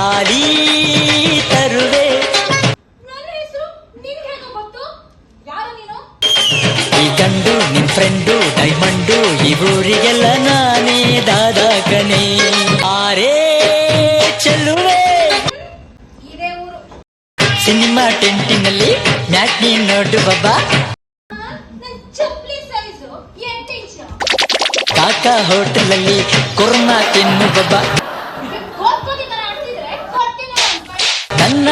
ತಾಳಿ ತರುವೆ. ಈ ಗಂಡು ನಿನ್ ಫ್ರೆಂಡು ಡೈಮಂಡು ಈ ಊರಿಗೆಲ್ಲ ನಾನೇ ದಾದ ಕಣೆ. ಆರೇ ಚೆಲ್ಲುವೆ. ಸಿನಿಮಾ ಟೆಂಟಿನಲ್ಲಿ ಮ್ಯಾಟ್ನಿ ನೋಡು ಬಾಬಾ. ಕಾಕಾ ಹೋಟೆಲಲ್ಲಿ ಕುರ್ಮಾ ತಿನ್ನು ಬಾಬಾ. ನನ್ನ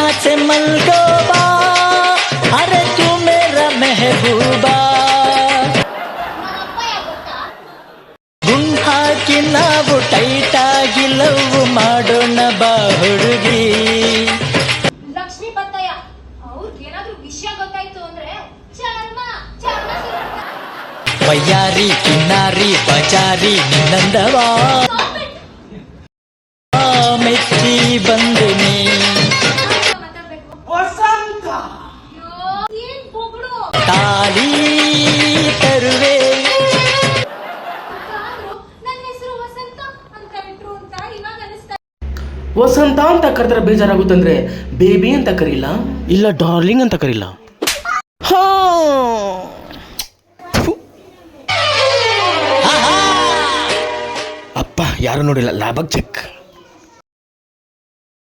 ಮಲ್ಗೋಬಾ ಅರೆ ತು ಮೇರ ಮೆಹಬೂಬಾ. ಗುಂಡ್ ಹಾಕಿ ನಾವು ಟೈಟಾಗಿ ಲವ್ ಮಾಡೋಣ ಬಾ ಹುಡುಗಿ. ಲಕ್ಷ್ಮೀ ಬತ್ತಯ್ಯ ಅವ್ರಿಗೇನಾದ್ರೂ ವಿಷಯ ಗೊತ್ತಾಯ್ತು ಅಂದ್ರೆ ಬಯ್ಯಾರಿ ಕಿನ್ನಾರಿ ಬಜಾರಿ ನಿನ್ನಂದವಾ ಮೆಚ್ಚಿ ಬಂದಿನಿ. ತಾಳಿ ತರುವೆ. ವಸಂತ ಅಂತ ಕರೆದ್ರೆ ಬೇಜಾರಾಗುತ್ತಂದ್ರೆ ಬೇಬಿ ಅಂತ ಕರೀಲ್ಲ, ಇಲ್ಲ ಡಾರ್ಲಿಂಗ್ ಅಂತ ಕರೀಲ್ಲ. ಅಪ್ಪ ಯಾರು ನೋಡಿಲ್ಲ, ಲಾಭಕ್ಕೆ ಚೆಕ್.